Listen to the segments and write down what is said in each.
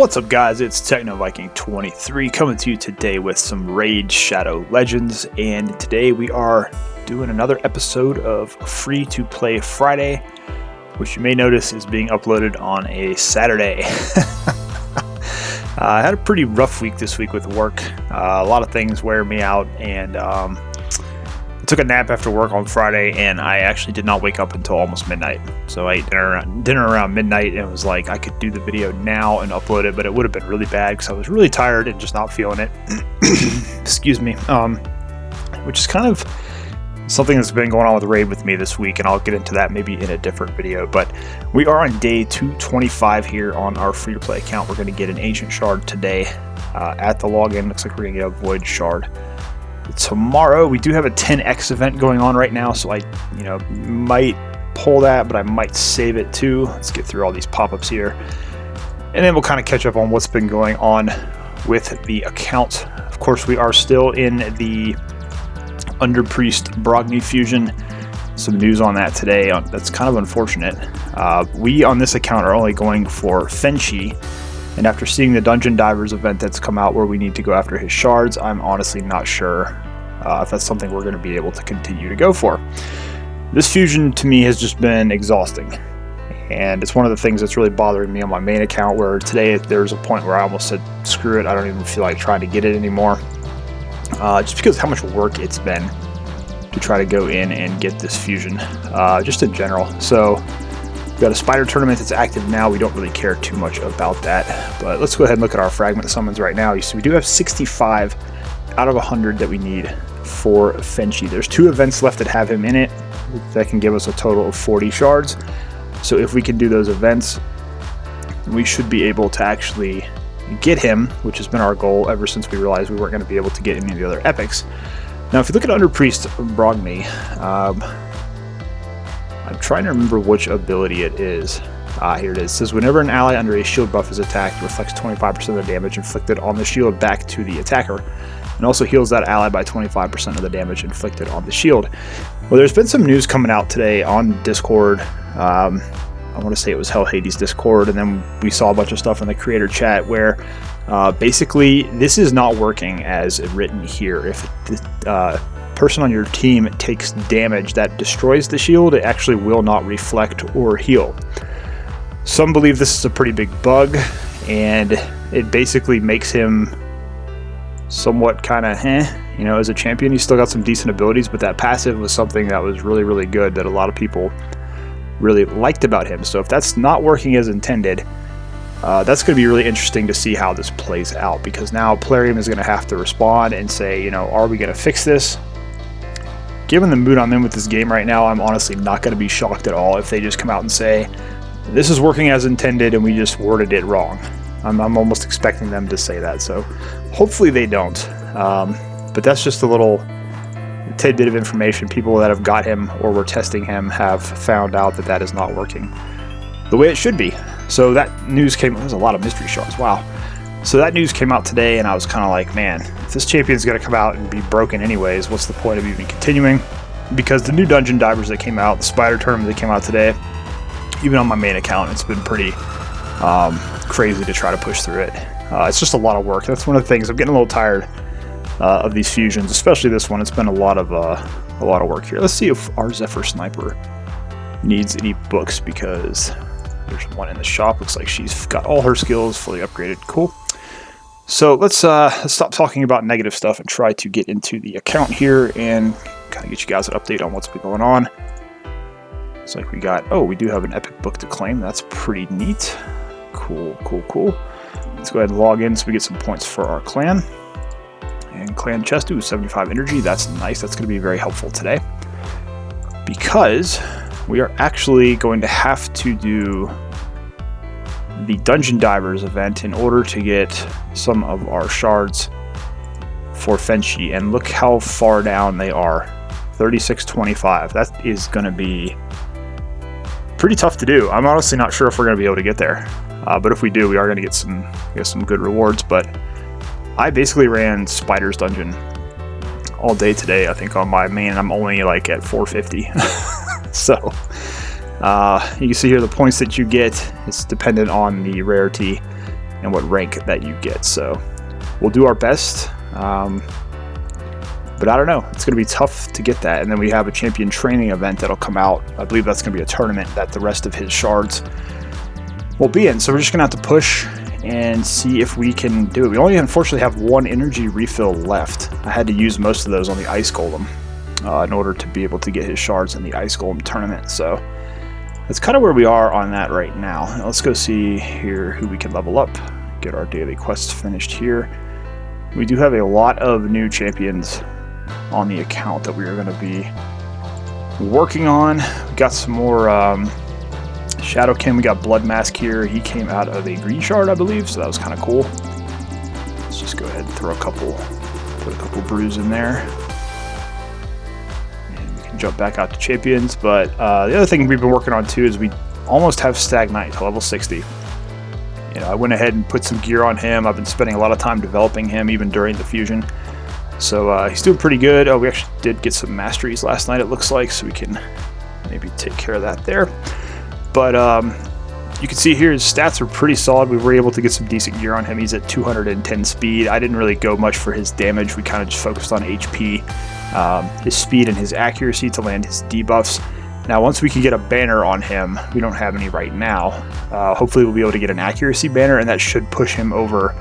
What's up, guys? It's TechnoViking23 coming to you today with some Raid Shadow Legends, and today we are doing another episode of Free to Play Friday, which you may notice is being uploaded on a Saturday. I had a pretty rough week this week with work. A lot of things wear me out, and I took a nap after work on Friday, and I actually did not wake up until almost midnight. So I ate dinner around midnight, and it was like I could do the video now and upload it, but it would have been really bad because I was really tired and just not feeling it. Excuse me. Which is kind of something that's been going on with Raid with me this week, and I'll get into that maybe in a different video. But we are on day 225 here on our free-to-play account. We're going to get an Ancient Shard today at the login. Looks like we're going to get a Void Shard tomorrow. We do have a 10x event going on right now, so I might pull that, but I might save it too. Let's get through all these pop-ups here, and then we'll kind of catch up on what's been going on with the account. Of course, we are still in the Underpriest Brogni fusion. Some news on that today. That's kind of unfortunate. We on this account are only going for Fenshi, and after seeing the Dungeon Divers event that's come out where we need to go after his shards, I'm honestly not sure if that's something we're going to be able to continue to go for. This fusion to me has just been exhausting, and it's one of the things that's really bothering me on my main account, where today there's a point where I almost said screw it, I don't even feel like trying to get it anymore, just because how much work it's been to try to go in and get this fusion, just in general. So we've got a spider tournament that's active now. We don't really care too much about that, but let's go ahead and look at our fragment summons right now. You see we do have 65 out of 100 that we need for Fenshi. There's 2 events left that have him in it that can give us a total of 40 shards. So if we can do those events, we should be able to actually get him, which has been our goal ever since we realized we weren't going to be able to get any of the other epics. Now, if you look at Underpriest Brogni, I'm trying to remember which ability it is. Here it is. It says, whenever an ally under a shield buff is attacked, it reflects 25% of the damage inflicted on the shield back to the attacker, and also heals that ally by 25% of the damage inflicted on the shield. Well, there's been some news coming out today on Discord. I want to say it was Hell Hades Discord, and then we saw a bunch of stuff in the creator chat where basically this is not working as written here. If the person on your team takes damage that destroys the shield, it actually will not reflect or heal. Some believe this is a pretty big bug, and it basically makes him somewhat kind of as a champion. He's still got some decent abilities, but that passive was something that was really, really good that a lot of people really liked about him. So if that's not working as intended, that's going to be really interesting to see how this plays out, because now Plarium is going to have to respond and say, are we going to fix this? Given the mood I'm in with this game right now, I'm honestly not going to be shocked at all if they just come out and say, this is working as intended and we just worded it wrong. I'm almost expecting them to say that, so hopefully they don't. But that's just a little tidbit of information. People that have got him or were testing him have found out that that is not working the way it should be. So that news came, there's a lot of mystery shards, wow. So that news came out today, and I was kind of like, man, if this champion's going to come out and be broken anyways, what's the point of even continuing? Because the new Dungeon Divers that came out, the Spider Tournament that came out today, even on my main account, it's been pretty crazy to try to push through it. It's just a lot of work. That's one of the things. I'm getting a little tired of these fusions, especially this one. It's been a lot of work here. Let's see if our Zephyr Sniper needs any books, because there's one in the shop. Looks like she's got all her skills fully upgraded. Cool. So let's stop talking about negative stuff and try to get into the account here and kind of get you guys an update on what's been going on. It's like we do have an epic book to claim. That's pretty neat. Cool. Let's go ahead and log in so we get some points for our clan. And clan chest, 75 energy. That's nice. That's going to be very helpful today, because we are actually going to have to do the Dungeon Divers event in order to get some of our shards for Fenshi. And look how far down they are. 3625. That is going to be pretty tough to do. I'm honestly not sure if we're going to be able to get there. But if we do, we are going to get some good rewards. But I basically ran Spider's Dungeon all day today, I think, on my main. I'm only like at 450. So you can see here the points that you get. It's dependent on the rarity. and what rank that you get. So we'll do our best, but I don't know, it's going to be tough to get that. And then we have a champion training event that'll come out. I believe that's going to be a tournament that the rest of his shards will be in. So we're just going to have to push and see if we can do it. We only unfortunately have one energy refill left. I had to use most of those on the ice golem in order to be able to get his shards in the ice golem tournament. So that's kind of where we are on that right now. Now let's go see here who we can level up, get our daily quests finished here. We do have a lot of new champions on the account that we are going to be working on. We got some more Shadowkin. We got Blood Mask here. He came out of a green shard, I believe, so that was kind of cool. Let's just go ahead and throw put a couple brews in there. And we can jump back out to champions. But the other thing we've been working on too is we almost have Stag Knight to level 60. You know, I went ahead and put some gear on him. I've been spending a lot of time developing him even during the fusion. So he's doing pretty good. Oh, we actually did get some masteries last night, it looks like, so we can maybe take care of that there. But you can see here his stats are pretty solid. We were able to get some decent gear on him. He's at 210 speed. I didn't really go much for his damage. We kind of just focused on HP, his speed, and his accuracy to land his debuffs. Now, once we can get a banner on him, we don't have any right now. Hopefully we'll be able to get an accuracy banner, and that should push him over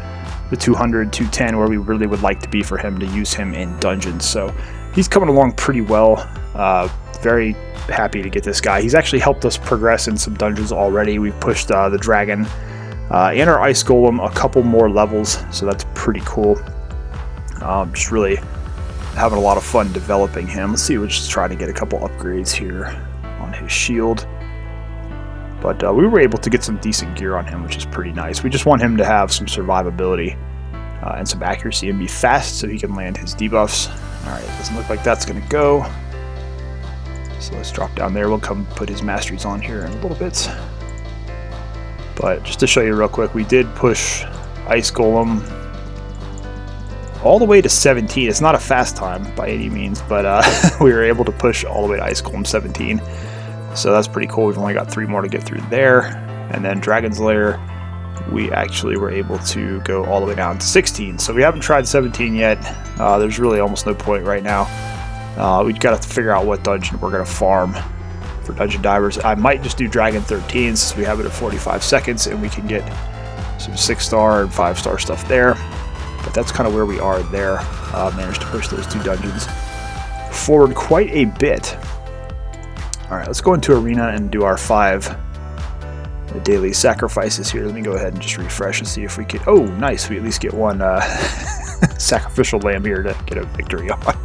the 200, 210, where we really would like to be for him to use him in dungeons. So he's coming along pretty well. Very happy to get this guy. He's actually helped us progress in some dungeons already. We've pushed the dragon and our ice golem a couple more levels, so that's pretty cool. Just really having a lot of fun developing him. Let's see, we'll just try to get a couple upgrades here on his shield. But we were able to get some decent gear on him, which is pretty nice. We just want him to have some survivability and some accuracy and be fast so he can land his debuffs. Alright, it doesn't look like that's going to go. So let's drop down there. We'll come put his masteries on here in a little bit. But just to show you real quick, we did push Ice Golem all the way to 17. It's not a fast time by any means, but we were able to push all the way to Ice Golem 17. So that's pretty cool. We've only got 3 more to get through there. And then Dragon's Lair, we actually were able to go all the way down to 16. So we haven't tried 17 yet. There's really almost no point right now. We've got to figure out what dungeon we're going to farm for Dungeon Divers. I might just do Dragon 13 since we have it at 45 seconds and we can get some 6-star and 5-star stuff there. But that's kind of where we are there. Managed to push those 2 dungeons forward quite a bit. Alright, let's go into Arena and do our 5 daily sacrifices here. Let me go ahead and just refresh and see if we can... Oh, nice. We at least get one sacrificial lamb here to get a victory on.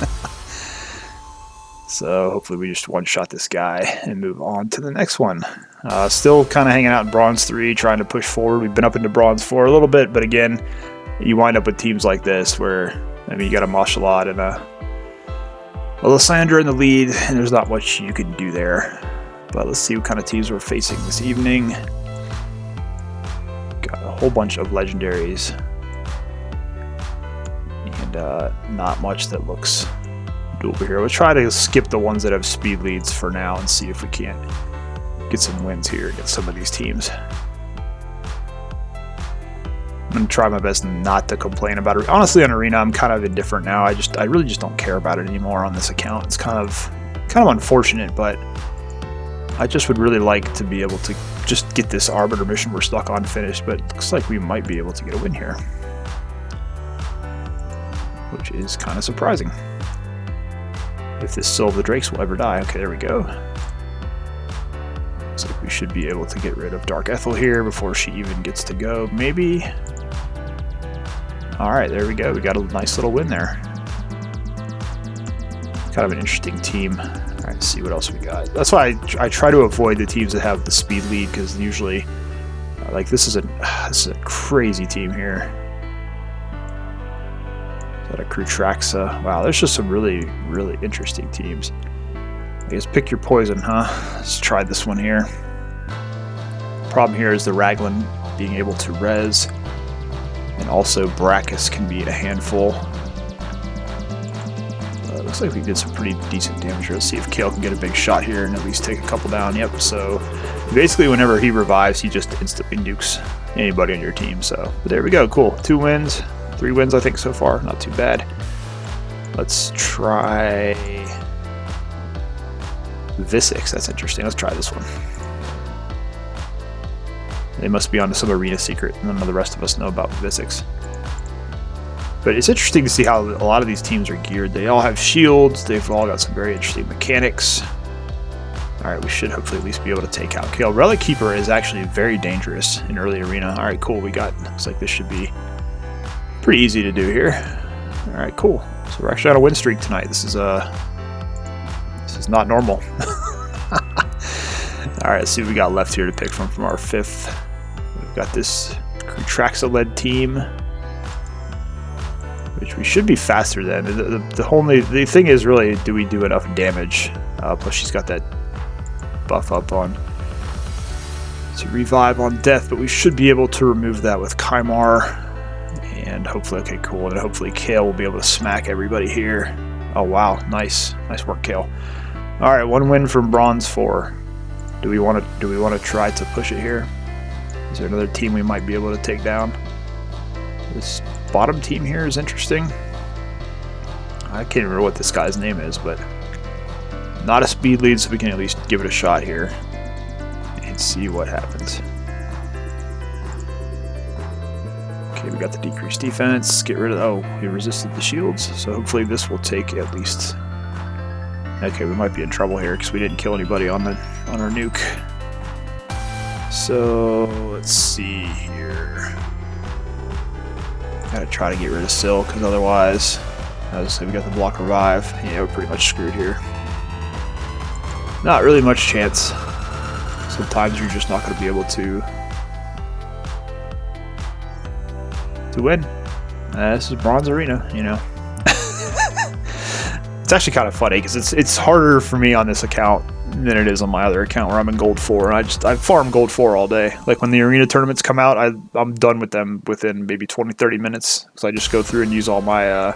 So hopefully we just one-shot this guy and move on to the next one. Still kind of hanging out in Bronze 3, trying to push forward. We've been up into Bronze 4 a little bit, but again, you wind up with teams like this where, I mean, you got a Mashalad and a Lysandra in the lead, and there's not much you can do there. But let's see what kind of teams we're facing this evening. Got a whole bunch of legendaries. And not much that looks doable here. We'll try to skip the ones that have speed leads for now and see if we can't get some wins here against some of these teams. I'm going to try my best not to complain about it. Honestly, on Arena, I'm kind of indifferent now. I really just don't care about it anymore on this account. It's kind of unfortunate, but I just would really like to be able to just get this Arbiter mission we're stuck on finished, but it looks like we might be able to get a win here, which is kind of surprising. If this Soul of the Drakes will ever die. Okay, there we go. Looks like we should be able to get rid of Dark Ethel here before she even gets to go, maybe. Alright, there we go. We got a nice little win there. Kind of an interesting team. Alright, let's see what else we got. That's why I try to avoid the teams that have the speed lead, because usually, like, this is a crazy team here. Is that a Crutraxa? Wow, there's just some really, really interesting teams. I guess pick your poison, huh? Let's try this one here. Problem here is the Raglan being able to res, and also Brachus can be a handful. looks like we did some pretty decent damage here. Let's see if Kale can get a big shot here and at least take a couple down. Yep, so basically whenever he revives, he just instantly nukes anybody on your team. So, but there we go, cool. 2 wins, 3 wins I think so far, not too bad. Let's try Visix, that's interesting. Let's try this one. They must be onto some arena secret, and none of the rest of us know about Visix. But it's interesting to see how a lot of these teams are geared. They all have shields, they've all got some very interesting mechanics. Alright, we should hopefully at least be able to take out Kale. Relic Keeper is actually very dangerous in early arena. Alright, cool, looks like this should be pretty easy to do here. Alright, cool. So we're actually on a win streak tonight. This is not normal. Alright, let's see what we got left here to pick from our 5th. We've got this Traxa-led team, which we should be faster than. The thing is really, do we do enough damage? Plus she's got that buff up on to revive on death, but we should be able to remove that with Kymar. And hopefully, okay, cool. And hopefully Kale will be able to smack everybody here. Oh wow, nice work, Kale. All right, 1 win from Bronze 4. Do we want to try to push it here? Is there another team we might be able to take down? This bottom team here is interesting. I can't remember what this guy's name is, but not a speed lead, so we can at least give it a shot here and see what happens. Okay, we got the decreased defense. Get rid of, oh, he resisted the shields, so hopefully this will take at least. Okay, we might be in trouble here because we didn't kill anybody on our nuke. So let's see here. Gotta try to get rid of Syl because otherwise, obviously we got the block revive. Yeah, we're pretty much screwed here. Not really much chance. Sometimes you're just not going to be able to win. This is Bronze Arena, you know. It's actually kind of funny because it's harder for me on this account than it is on my other account where I'm in Gold 4, and I farm Gold 4 all day. Like when the arena tournaments come out, I'm done with them within maybe 20-30 minutes because I just go through and use all my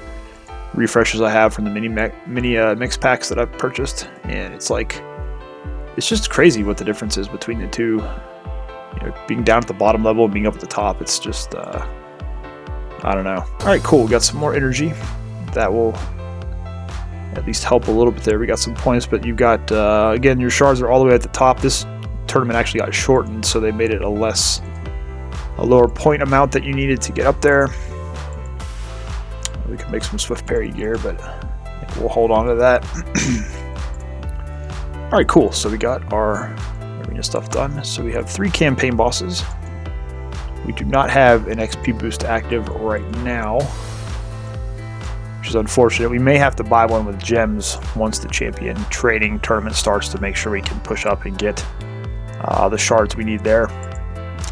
refreshes I have from the mini mix packs that I've purchased, and it's like it's just crazy what the difference is between the two. You know, being down at the bottom level and being up at the top, it's just I don't know. All right, cool. We got some more energy. That will at least help a little bit there. We got some points, but you've got, again, your shards are all the way at the top. This tournament actually got shortened, so they made it a lower point amount that you needed to get up there. We can make some swift parry gear, but I think we'll hold on to that. All right, cool. So we got our arena stuff done. So we have 3 campaign bosses. We do not have an XP boost active right now, which is unfortunate. We may have to buy one with gems once the champion training tournament starts to make sure we can push up and get the shards we need there.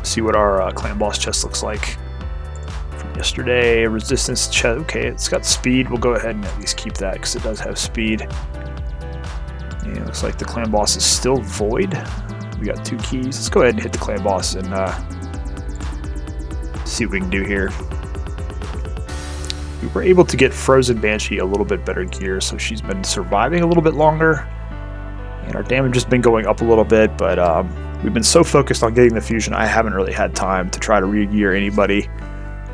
See what our clan boss chest looks like from yesterday. Resistance chest, okay, it's got speed. We'll go ahead and at least keep that because it does have speed. And it looks like the clan boss is still void. We got 2 keys. Let's go ahead and hit the clan boss and see what we can do here. We were able to get Frozen Banshee a little bit better gear, so she's been surviving a little bit longer, and our damage has been going up a little bit, but we've been so focused on getting the fusion, I haven't really had time to try to re-gear anybody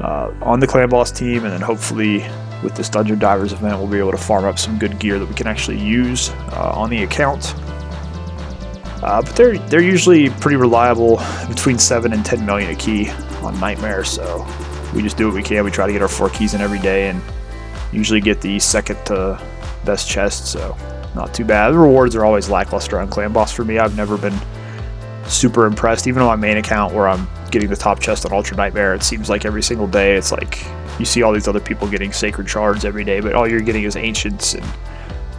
on the clan boss team, and then hopefully with this Dungeon Divers event we'll be able to farm up some good gear that we can actually use on the account. But they're usually pretty reliable, between 7 and 10 million a key on Nightmare, so we just do what we can. We try to get our 4 keys in every day and usually get the second to best chest, so not too bad. The rewards are always lackluster on Clan Boss for me. I've never been super impressed. Even on my main account where I'm getting the top chest on Ultra Nightmare, it seems like every single day it's like you see all these other people getting Sacred Shards every day, but all you're getting is Ancients and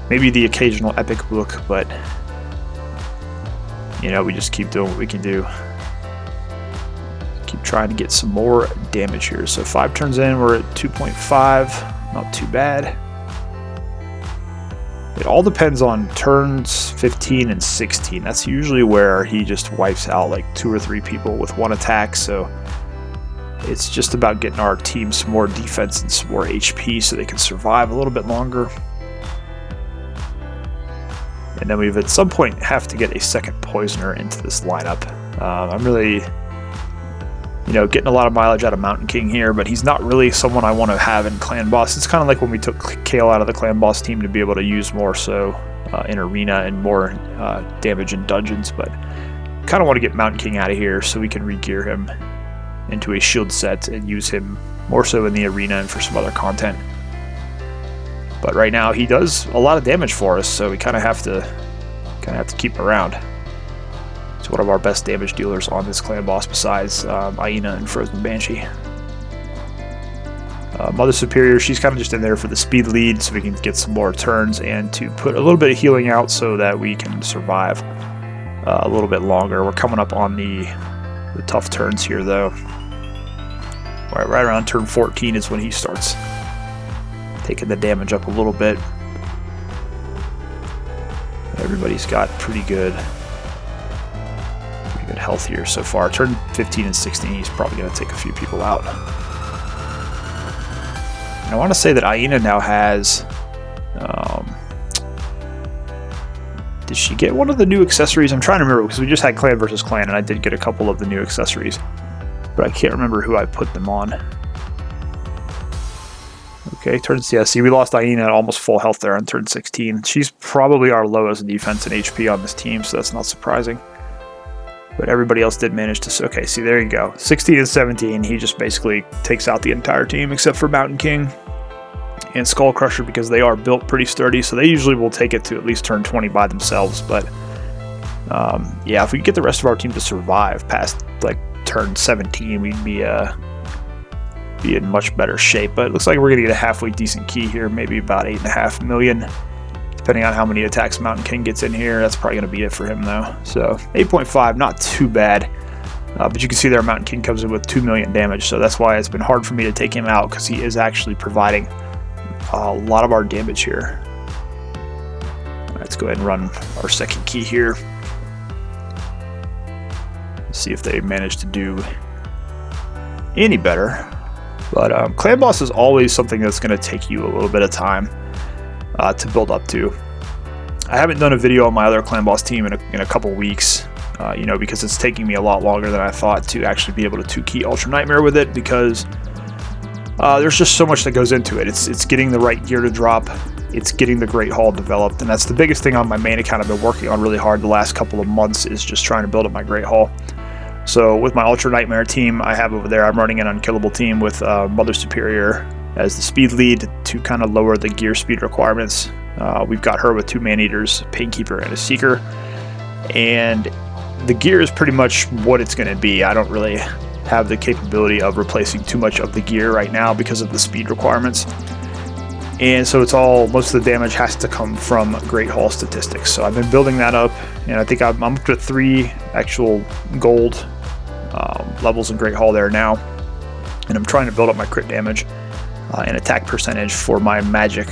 maybe the occasional Epic Book, but you know, we just keep doing what we can do. Keep trying to get some more damage here. So 5 turns in, we're at 2.5, not too bad. It all depends on turns 15 and 16. That's usually where he just wipes out like 2 or 3 people with 1 attack. So it's just about getting our team some more defense and some more HP so they can survive a little bit longer. And then we've at some point have to get a second poisoner into this lineup. I'm really, getting a lot of mileage out of Mountain King here, but he's not really someone I want to have in Clan Boss. It's kind of like when we took Kale out of the Clan Boss team to be able to use more so in Arena and more damage in Dungeons, but kind of want to get Mountain King out of here so we can re-gear him into a shield set and use him more so in the Arena and for some other content. But right now he does a lot of damage for us, so we kind of have to keep him around. He's one of our best damage dealers on this Clan Boss besides Aina and Frozen Banshee. Mother Superior, she's kind of just in there for the speed lead so we can get some more turns and to put a little bit of healing out so that we can survive a little bit longer. We're coming up on the tough turns here though. Right around turn 14 is when he starts taking the damage up a little bit. Everybody's got pretty good health here so far. Turn 15 and 16, he's probably going to take a few people out. And I want to say that Aina now has... did she get one of the new accessories? I'm trying to remember because we just had Clan versus Clan and I did get a couple of the new accessories, but I can't remember who I put them on. Okay, see, we lost Aina at almost full health there on turn 16. She's probably our lowest defense and HP on this team, so that's not surprising. But everybody else did manage to... Okay, see, there you go. 16 and 17, he just basically takes out the entire team except for Mountain King and Skull Crusher because they are built pretty sturdy, so they usually will take it to at least turn 20 by themselves. But yeah, if we get the rest of our team to survive past like turn 17, we'd be in much better shape. But it looks like we're going to get a halfway decent key here, maybe about 8.5 million. Depending on how many attacks Mountain King gets in here, that's probably going to be it for him though. So 8.5, not too bad. But you can see there Mountain King comes in with 2 million damage, so that's why it's been hard for me to take him out, because he is actually providing a lot of our damage here. Let's go ahead and run our second key here. See if they manage to do any better. But Clan Boss is always something that's going to take you a little bit of time to build up to. I haven't done a video on my other Clan Boss team in a couple weeks, because it's taking me a lot longer than I thought to actually be able to 2-key Ultra Nightmare with it, because there's just so much that goes into it. It's getting the right gear to drop, it's getting the Great Hall developed, and that's the biggest thing on my main account I've been working on really hard the last couple of months, is just trying to build up my Great Hall. So with my Ultra Nightmare team I have over there, I'm running an Unkillable team with Mother Superior as the speed lead to kind of lower the gear speed requirements. We've got her with 2 Man-Eaters, a Painkeeper, and a Seeker. And the gear is pretty much what it's going to be. I don't really have the capability of replacing too much of the gear right now because of the speed requirements. And so most of the damage has to come from Great Hall statistics. So I've been building that up, and I think I'm up to 3 actual gold levels in Great Hall there now. And I'm trying to build up my crit damage and attack percentage for my magic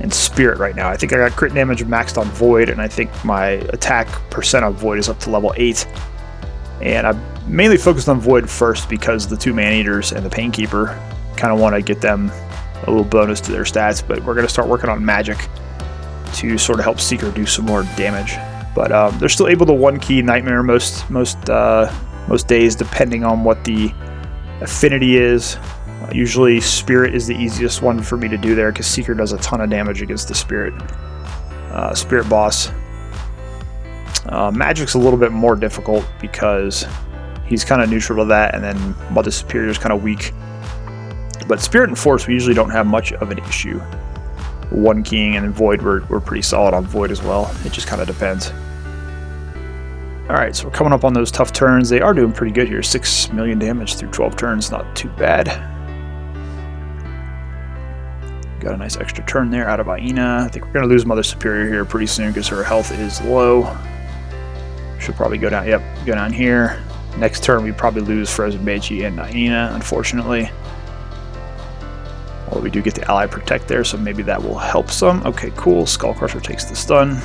and spirit right now. I think I got crit damage maxed on Void, and I think my attack percent on Void is up to level 8. And I'm mainly focused on Void first because the 2 Man-Eaters and the Painkeeper kind of want to get them a little bonus to their stats, but we're going to start working on magic to sort of help Seeker do some more damage. But they're still able to 1-key Nightmare most days, depending on what the affinity is. Usually Spirit is the easiest one for me to do there, because Seeker does a ton of damage against the Spirit boss. Magic's a little bit more difficult because he's kind of neutral to that, and then Mother Superior is kind of weak. But Spirit and Force we usually don't have much of an issue. 1-keying, and then Void we're pretty solid on Void as well. It just kind of depends. Alright, so we're coming up on those tough turns. They are doing pretty good here. 6 million damage through 12 turns, not too bad. Got a nice extra turn there out of Aina. I think we're going to lose Mother Superior here pretty soon because her health is low. She'll probably go down. Yep, go down here. Next turn we probably lose Frozen Banshee and Aina, unfortunately. Well, we do get the Ally Protect there, so maybe that will help some. Okay, cool. Skull Crusher takes the stun.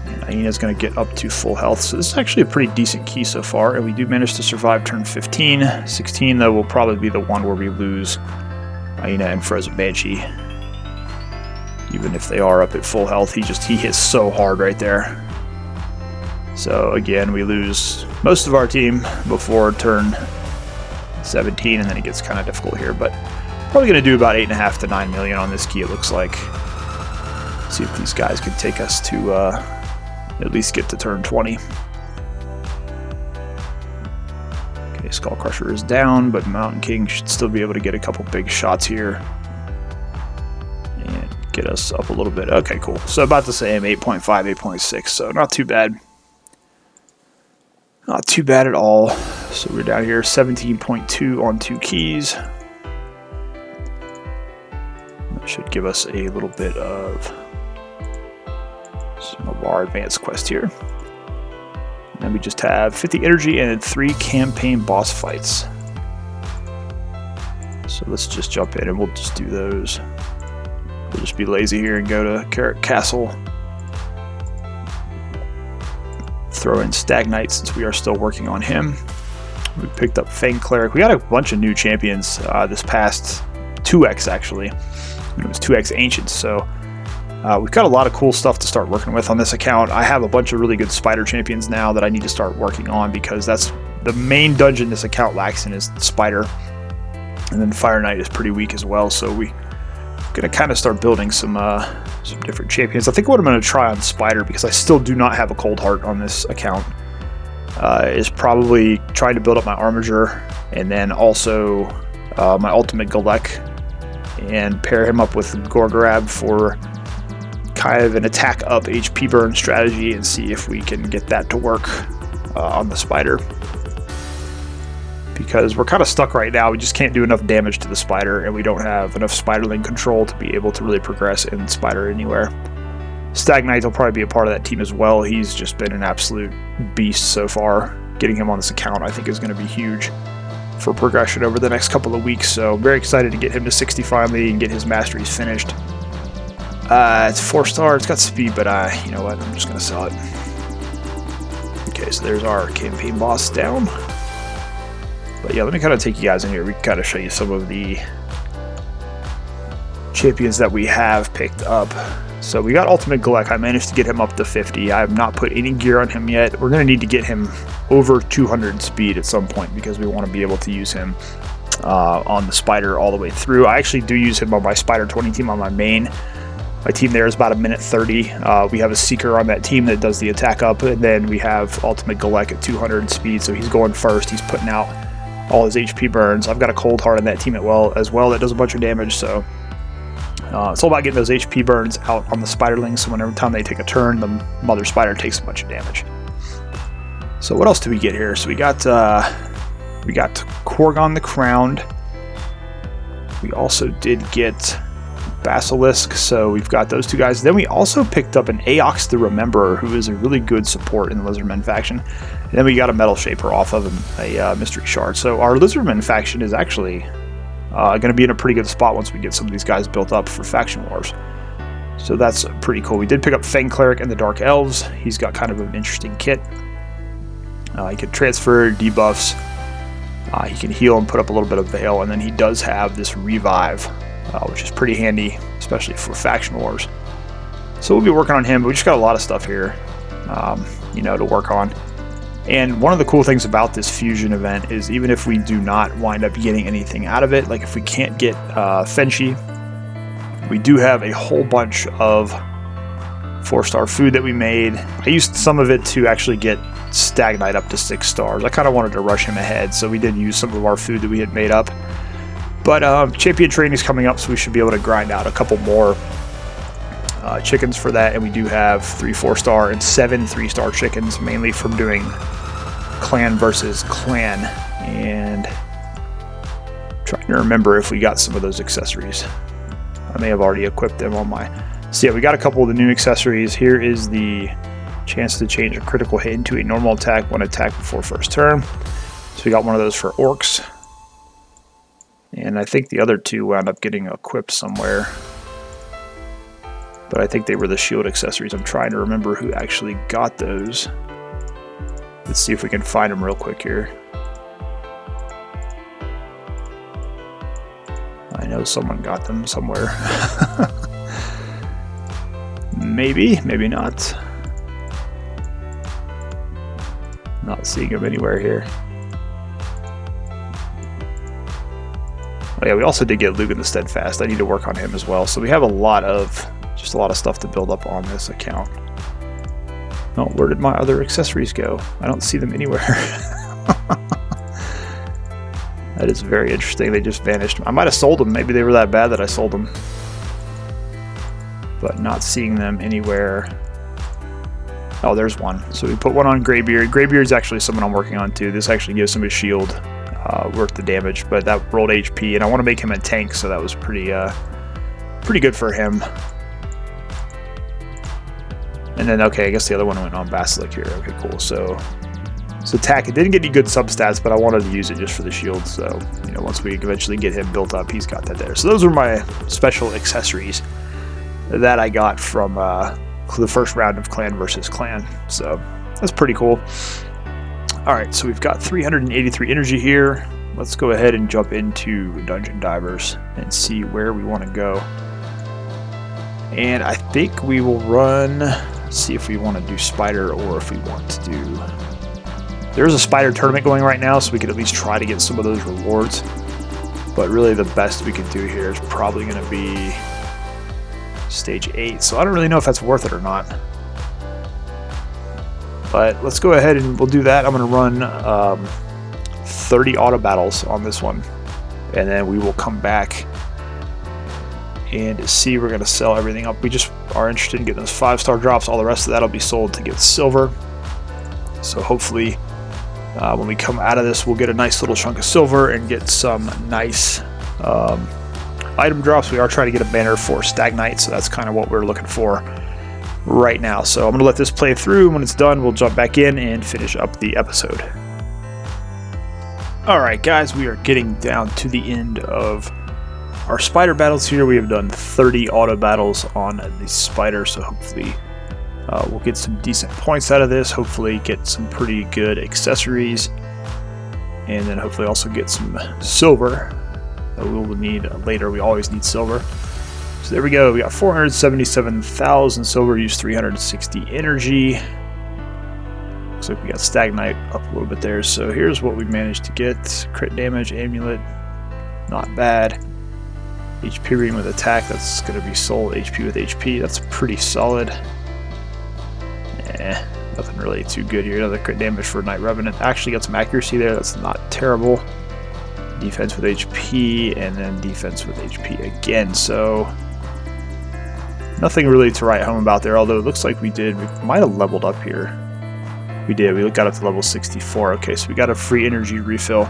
And Aina's going to get up to full health. So this is actually a pretty decent key so far, and we do manage to survive turn 15. 16, though, will probably be the one where we lose Aina and Frozen Banshee. Even if they are up at full health, he hits so hard right there. So again, we lose most of our team before turn 17, and then it gets kind of difficult here, but probably going to do about 8.5 to 9 million on this key, it looks like. See if these guys can take us to at least get to turn 20. Okay, Skull Crusher is down, but Mountain King should still be able to get a couple big shots here and get us up a little bit. Okay, cool. So about the same, 8.5, 8.6, so not too bad. Not too bad at all. So we're down here 17.2 on 2 keys. That should give us a little bit of some of our advanced quest here. And then we just have 50 energy and 3 campaign boss fights. So let's just jump in and we'll just do those. We'll just be lazy here and go to Carrot Castle. Throw in Stagnite since we are still working on him. We picked up Fang Cleric. We got a bunch of new champions this past 2x actually. It was 2x Ancients, so we've got a lot of cool stuff to start working with on this account. I have a bunch of really good Spider champions now that I need to start working on because that's the main dungeon this account lacks in is Spider. And then Fire Knight is pretty weak as well, so we're going to kind of start building some different champions. I think what I'm going to try on Spider, because I still do not have a Cold Heart on this account, is probably trying to build up my Armiger and then also my Ultimate Golek and pair him up with Gorgrab for kind of an attack up HP burn strategy and see if we can get that to work on the Spider. Because we're kind of stuck right now. We just can't do enough damage to the Spider, and we don't have enough Spiderling control to be able to really progress in Spider anywhere. Stagnite will probably be a part of that team as well. He's just been an absolute beast so far. Getting him on this account I think is going to be huge for progression over the next couple of weeks, so very excited to get him to 60 finally and get his masteries finished. It's 4-star, it's got speed, but you know what, I'm just going to sell it. Okay, so there's our campaign boss down. But yeah, let me kind of take you guys in here. We can kind of show you some of the champions that we have picked up. So we got Ultimate Golek. I managed to get him up to 50. I have not put any gear on him yet. We're going to need to get him over 200 speed at some point because we want to be able to use him on the Spider all the way through. I actually do use him on my Spider 20 team on my main. My team there is about 1:30. We have a Seeker on that team that does the attack up, and then we have Ultimate Golek at 200 speed, so he's going first. He's putting out all his HP burns. I've got a Cold Heart on that team as well that does a bunch of damage, so it's all about getting those HP burns out on the Spiderlings, so whenever time they take a turn, the Mother Spider takes a bunch of damage. So what else do we get here? So we got Korgon the Crowned. We also did get Basilisk, so we've got those two guys. Then we also picked up an Aox the Rememberer, who is a really good support in the Lizardmen faction. And then we got a Metal Shaper off of a Mystery Shard. So our Lizardmen faction is actually going to be in a pretty good spot once we get some of these guys built up for Faction Wars. So that's pretty cool. We did pick up Fang Cleric and the Dark Elves. He's got kind of an interesting kit. He can transfer debuffs. He can heal and put up a little bit of Veil, and then he does have this Revive, which is pretty handy, especially for Faction Wars. So we'll be working on him, but we just got a lot of stuff here, to work on. And one of the cool things about this fusion event is even if we do not wind up getting anything out of it, like if we can't get Fenshi, we do have a whole bunch of 4-star food that we made. I used some of it to actually get Stagnite up to 6 stars. I kind of wanted to rush him ahead, so we did use some of our food that we had made up. But champion training is coming up, so we should be able to grind out a couple more chickens for that. And we do have 3 4-star and 7 3-star chickens, mainly from doing clan versus clan. And trying to remember if we got some of those accessories. I may have already equipped them on my... So yeah, we got a couple of the new accessories. Here is the chance to change a critical hit into a normal attack when attacked before first turn. So we got one of those for orcs. And I think the other two wound up getting equipped somewhere. But I think they were the shield accessories. I'm trying to remember who actually got those. Let's see if we can find them real quick here. I know someone got them somewhere. Maybe, maybe not. Not seeing him anywhere here. Oh yeah, we also did get Lugan the Steadfast. I need to work on him as well. So we have a lot of stuff to build up on this account. Oh, where did my other accessories go? I don't see them anywhere. That is very interesting. They just vanished. I might have sold them. Maybe they were that bad that I sold them. But not seeing them anywhere. Oh, there's one. So we put one on Greybeard. Greybeard's actually someone I'm working on too. This actually gives him a shield worth the damage, but that rolled HP, and I want to make him a tank, so that was pretty good for him. And then, okay, I guess the other one went on Basilic here. Okay, cool. So attack. It didn't get any good substats, but I wanted to use it just for the shield. So, you know, once we eventually get him built up, he's got that there. So those were my special accessories that I got from the first round of Clan versus Clan. So that's pretty cool. All right, so we've got 383 energy here. Let's go ahead and jump into Dungeon Divers and see where we want to go. And I think we will run, see if we want to do Spider or if we want to do... There's a Spider tournament going right now, so we could at least try to get some of those rewards. But really the best we could do here is probably going to be Stage 8. So I don't really know if that's worth it or not. But let's go ahead and we'll do that. I'm going to run 30 auto battles on this one. And then we will come back and see. We're going to sell everything up. We just are interested in getting those 5-star drops. All the rest of that will be sold to get silver. So hopefully when we come out of this, we'll get a nice little chunk of silver and get some nice item drops. We are trying to get a banner for Stagnite, so that's kind of what we're looking for right now. So I'm going to let this play through. When it's done, we'll jump back in and finish up the episode. Alright guys, we are getting down to the end of our spider battles here. We have done 30 auto battles on the spider, so hopefully we'll get some decent points out of this, hopefully get some pretty good accessories, and then hopefully also get some silver that we will need later. We always need silver. So there we go, we got 477,000 silver, used 360 energy. Looks like we got Stagnite up a little bit there. So here's what we managed to get. Crit damage, amulet, not bad. HP ring with attack, that's going to be sold. HP with HP, that's pretty solid. Nothing really too good here. Another crit damage for Night Revenant. Actually got some accuracy there, that's not terrible. Defense with HP, and then defense with HP again. So nothing really to write home about there, although it looks like we might have leveled up here. We did, we got up to level 64. Okay, so we got a free energy refill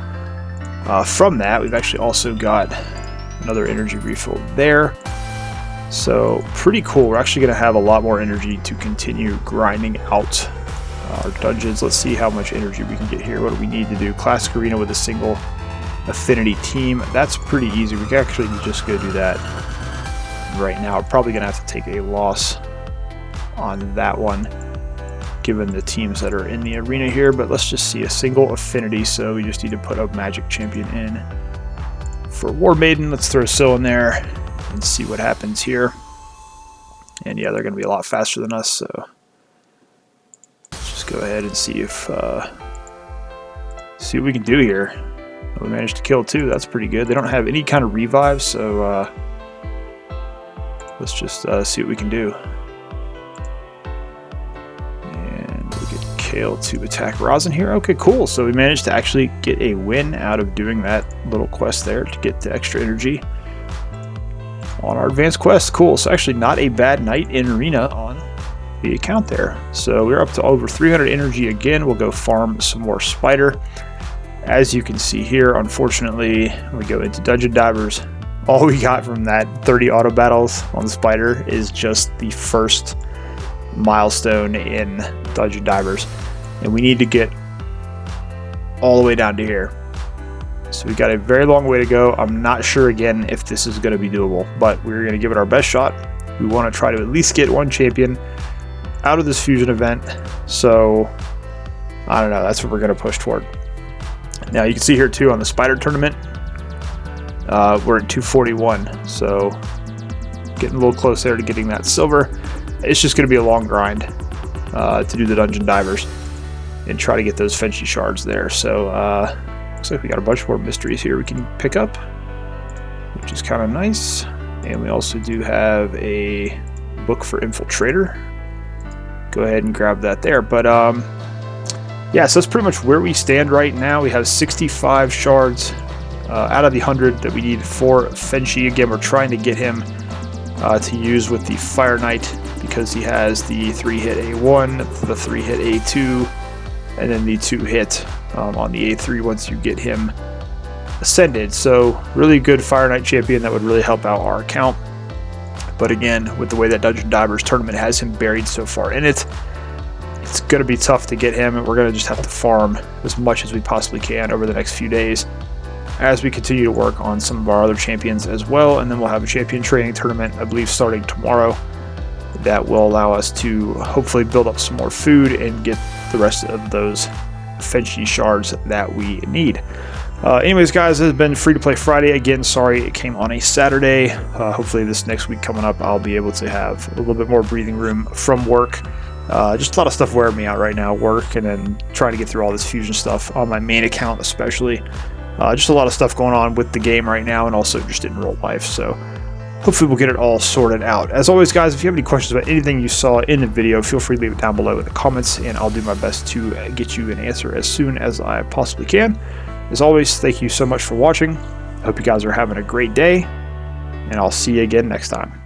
from that. We've actually also got another energy refill there. So pretty cool. We're actually going to have a lot more energy to continue grinding out our dungeons. Let's see how much energy we can get here. What do we need to do? Classic Arena with a single affinity team. That's pretty easy. We can actually just go do that right now. We're probably going to have to take a loss on that one, given the teams that are in the arena here, but let's just see a single affinity. So we just need to put a magic champion in for War Maiden. Let's throw Syl in there and see what happens here. And yeah, they're going to be a lot faster than us, so let's just go ahead and see if see what we can do here. We managed to kill 2. That's pretty good. They don't have any kind of revive, so let's just see what we can do. To attack Rosin here. Okay, cool. So we managed to actually get a win out of doing that little quest there to get the extra energy on our advanced quest. Cool. So actually not a bad night in arena on the account there. So we're up to over 300 energy again. We'll go farm some more spider. As you can see here, unfortunately, when we go into Dungeon Divers, all we got from that 30 auto battles on the spider is just the first milestone in Dungeon Divers, and we need to get all the way down to here. So we've got a very long way to go. I'm not sure again if this is going to be doable, but we're going to give it our best shot. We want to try to at least get one champion out of this fusion event. So I don't know, that's what we're going to push toward. Now you can see here too on the spider tournament, we're at 241, so getting a little close there to getting that silver. it's just going to be a long grind to do the dungeon divers and try to get those Fenshi shards there. So looks like we got a bunch more mysteries here we can pick up, which is kind of nice. And we also do have a book for Infiltrator. Go ahead and grab that there. But yeah, so that's pretty much where we stand right now. We have 65 shards out of the 100 that we need for Fenshi. Again, we're trying to get him to use with the Fire Knight, because he has the 3-hit A1, the 3-hit A2, and then the 2-hit on the A3 once you get him ascended. So really good Fire Knight champion that would really help out our account. But again, with the way that Dungeon Divers tournament has him buried so far in it, it's going to be tough to get him, and we're going to just have to farm as much as we possibly can over the next few days as we continue to work on some of our other champions as well. And then we'll have a champion training tournament, I believe, starting tomorrow, that will allow us to hopefully build up some more food and get the rest of those Fenshi shards that we need. Anyways, guys, this has been Free to Play Friday. Again, sorry it came on a Saturday. Hopefully this next week coming up, I'll be able to have a little bit more breathing room from work. Just a lot of stuff wearing me out right now, work, and then trying to get through all this Fusion stuff on my main account especially. Just a lot of stuff going on with the game right now, and also just in real life. So hopefully we'll get it all sorted out. As always, guys, if you have any questions about anything you saw in the video, feel free to leave it down below in the comments, and I'll do my best to get you an answer as soon as I possibly can. As always, thank you so much for watching. I hope you guys are having a great day, and I'll see you again next time.